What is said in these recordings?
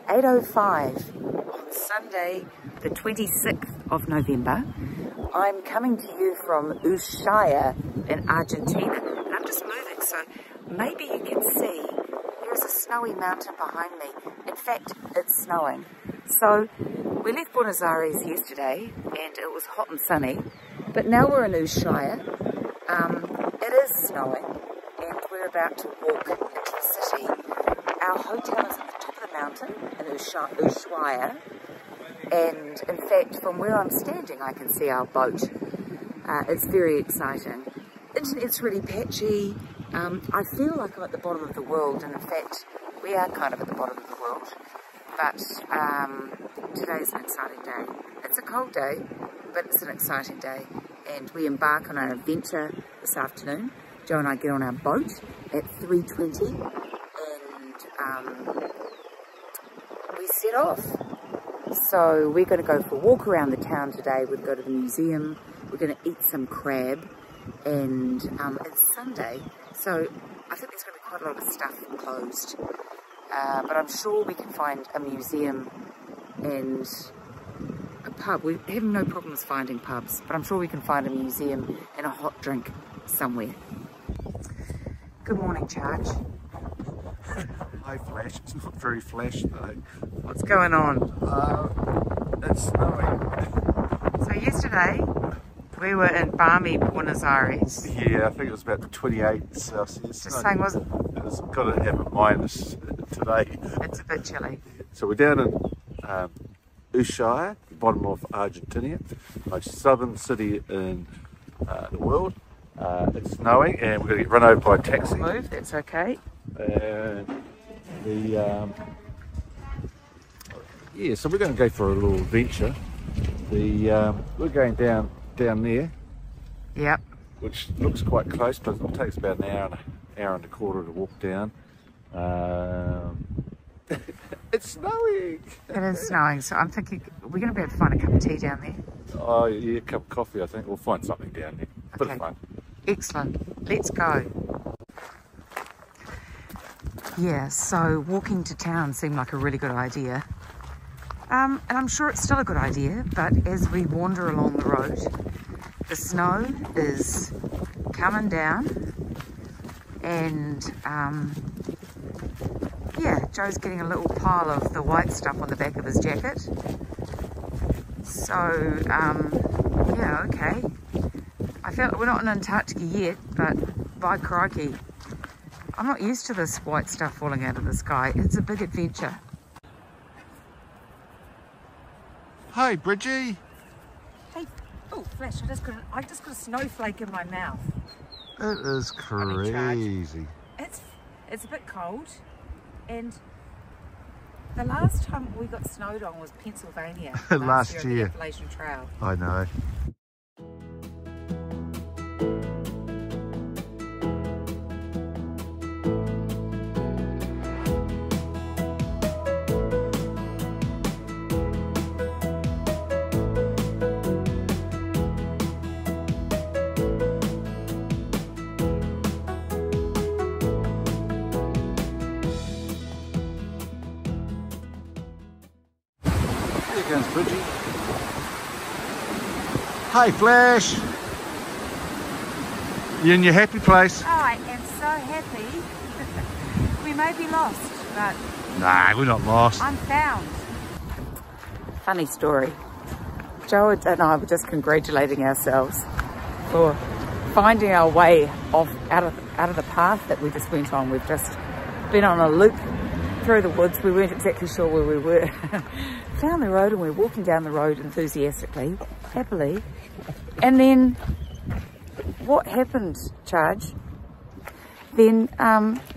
8:05 on Sunday, the 26th of November. I'm coming to you from Ushuaia in Argentina. And I'm just moving, so maybe you can see there's a snowy mountain behind me. In fact, it's snowing. So we left Buenos Aires yesterday and it was hot and sunny, but now we're in Ushuaia. It is snowing and we're about to walk into the city. Our hotel is at the top of the mountain in Ushuaia, and in fact from where I'm standing I can see our boat. It's very exciting. Internet's really patchy. I feel like I'm at the bottom of the world, and in fact we are kind of at the bottom of the world, but today's an exciting day. It's a cold day, but it's an exciting day, and we embark on our adventure this afternoon. Joe and I get on our boat at 3:20 and we set off. So we're going to go for a walk around the town today. We're going to go to the museum, we're going to eat some crab, and it's Sunday, so I think there's going to be quite a lot of stuff closed. But I'm sure we can find a museum and a pub. We're having no problems finding pubs, but I'm sure we can find a museum and a hot drink somewhere. Good morning, Charge. Hi, Flash. It's not very flash though. What's going on? It's snowing. So yesterday we were in balmy Buenos Aires. Yeah, I think it was about 28 Celsius. Just saying, wasn't it? It's got to have a minus today. It's a bit chilly. So we're down in Ushuaia, the bottom of Argentina, the most southern city in the world. It's snowing and we're going to get run over by a taxi. Move, that's okay. And yeah, so we're going to go for a little adventure. We're going down there. Yep. Which looks quite close, but it'll take us about an hour and a quarter to walk down. It's snowing. It is snowing, so I'm thinking we're going to be able to find a cup of tea down there. Oh yeah, a cup of coffee. I think we'll find something down there. Bit of fun. Excellent. Let's go. Yeah, so walking to town seemed like a really good idea. And I'm sure it's still a good idea, but as we wander along the road, the snow is coming down, and yeah, Joe's getting a little pile of the white stuff on the back of his jacket. So, yeah, okay. I feel we're not in Antarctica yet, but by crikey, I'm not used to this white stuff falling out of the sky. It's a big adventure. Hi, Bridgie. Hey, oh, Flash, I just got a snowflake in my mouth. It is crazy. It's a bit cold, and the last time we got snowed on was Pennsylvania last year. The Appalachian Trail. I know. Here comes Bridgie. Hey, Flash. You in your happy place? Oh, I am so happy. We may be lost, but... Nah, we're not lost. I'm found. Funny story. Joe and I were just congratulating ourselves for finding our way off out of the path that we just went on. We've just been on a loop through the woods. We weren't exactly sure where we were. Down the road, and we're walking down the road enthusiastically, happily, and then what happened, Charge? Then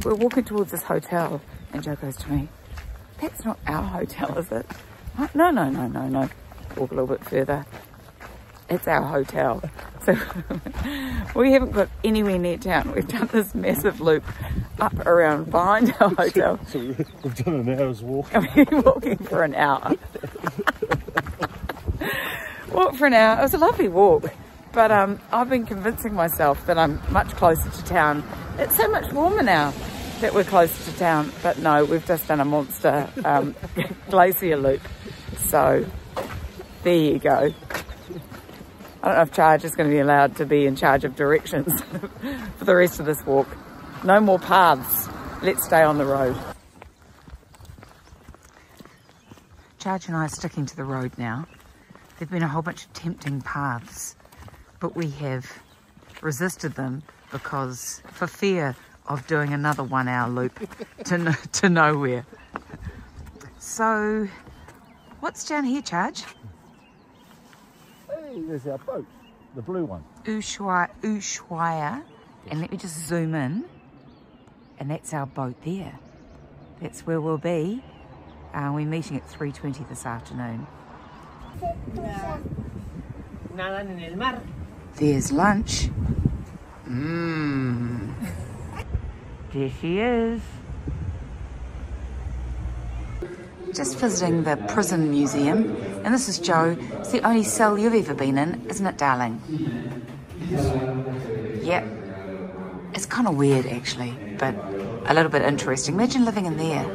we're walking towards this hotel, and Joe goes to me, "That's not our hotel, is it?" No. Walk a little bit further. It's our hotel. So we haven't got anywhere near town. We've done this massive loop up around behind our hotel. So we've done an hour's walk. We've been walking for an hour. Walked for an hour. It was a lovely walk, but I've been convincing myself that I'm much closer to town. It's so much warmer now. that we're close to town, but no, we've just done a monster glacier loop. So there you go. I don't know if Charge is going to be allowed to be in charge of directions for the rest of this walk. No more paths. Let's stay on the road. Charge and I are sticking to the road now. There've been a whole bunch of tempting paths, but we have resisted them because for fear of doing another 1 hour loop to nowhere. So what's down here, Charge? Hey, there's our boat, the blue one. Ushuaia, and let me just zoom in, and that's our boat there. That's where we'll be. We're meeting at 3:20 this afternoon. There's lunch. There she is. Just visiting the prison museum, and this is Joe. It's the only cell you've ever been in, isn't it, darling? Yep. It's kind of weird, actually, but a little bit interesting. Imagine living in there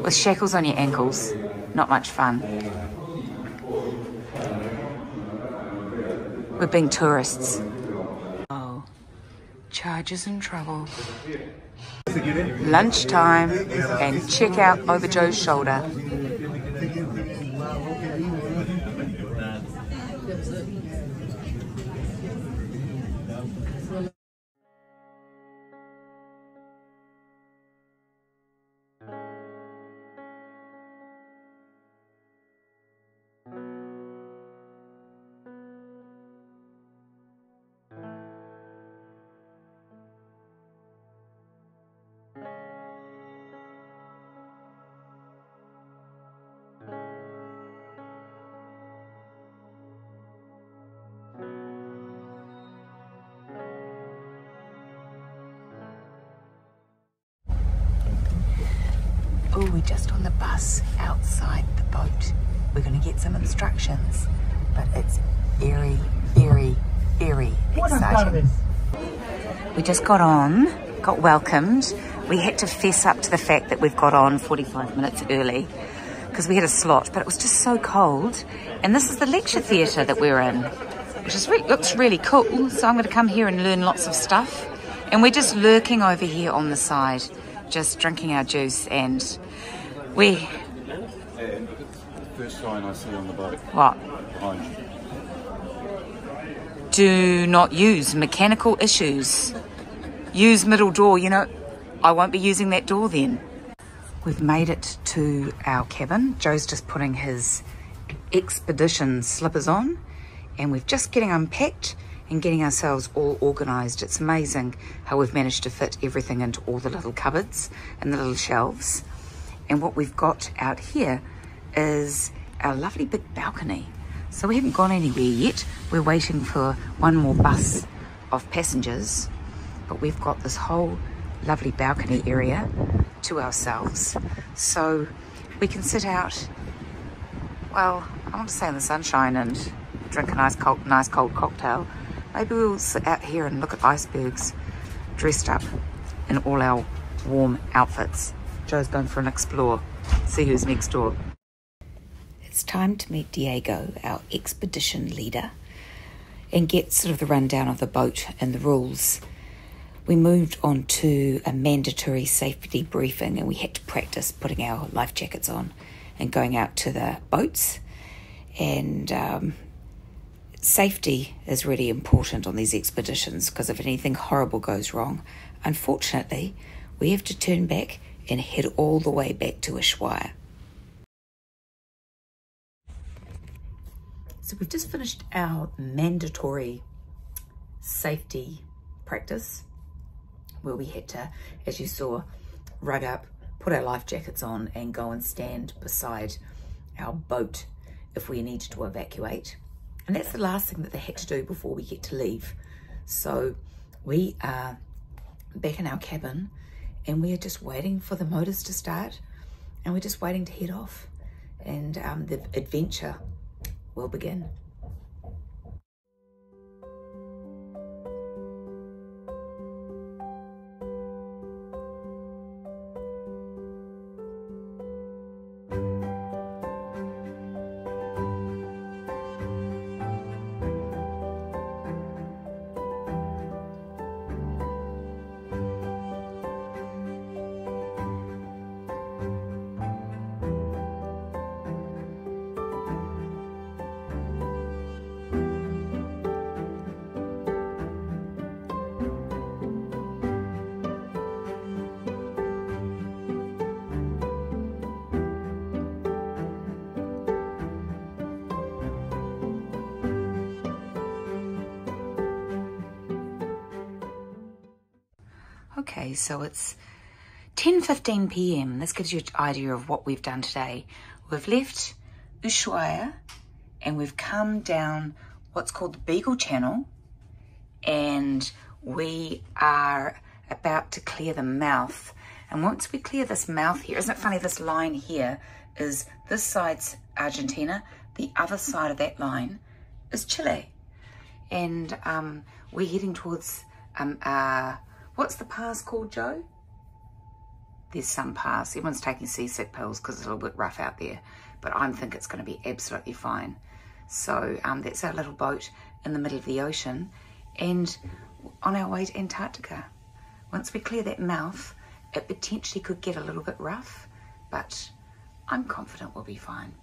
with shackles on your ankles. Not much fun. We're being tourists. Oh, Charge is in trouble. Lunchtime, and check out over Joe's shoulder. Oh, we're just on the bus outside the boat. We're going to get some instructions, but it's very, very, very exciting. We just got welcomed. We had to fess up to the fact that we've got on 45 minutes early because we had a slot, but it was just so cold. And this is the lecture theatre that we're in, which is looks really cool. So I'm going to come here and learn lots of stuff. And we're just lurking over here on the side, just drinking our juice, and First sign I see on the boat. What? Behind you. Do not use mechanical issues. Use middle door. You know, I won't be using that door then. We've made it to our cabin. Joe's just putting his expedition slippers on, and we're just getting unpacked and getting ourselves all organised. It's amazing how we've managed to fit everything into all the little cupboards and the little shelves. And what we've got out here is our lovely big balcony. So we haven't gone anywhere yet. We're waiting for one more bus of passengers, but we've got this whole lovely balcony area to ourselves. So we can sit out, well, I want to say in the sunshine and drink a nice cold cocktail. Maybe we'll sit out here and look at icebergs dressed up in all our warm outfits. Joe's going for an explore, see who's next door. It's time to meet Diego, our expedition leader, and get sort of the rundown of the boat and the rules. We moved on to a mandatory safety briefing, and we had to practice putting our life jackets on and going out to the boats. And safety is really important on these expeditions, because if anything horrible goes wrong, unfortunately, we have to turn back and head all the way back to Ushuaia. So we've just finished our mandatory safety practice, where we had to, as you saw, rug up, put our life jackets on, and go and stand beside our boat if we needed to evacuate. And that's the last thing that they had to do before we get to leave. So we are back in our cabin, and we are just waiting for the motors to start, and we're just waiting to head off, and the adventure will begin. Okay, so it's 10:15 p.m. This gives you an idea of what we've done today. We've left Ushuaia and we've come down what's called the Beagle Channel, and we are about to clear the mouth. And once we clear this mouth here, isn't it funny, this line here is, this side's Argentina, the other side of that line is Chile. And we're heading towards, what's the pass called, Joe? There's some pass. Everyone's taking seasick pills because it's a little bit rough out there, but I think it's going to be absolutely fine. So that's our little boat in the middle of the ocean and on our way to Antarctica. Once we clear that mouth, it potentially could get a little bit rough, but I'm confident we'll be fine.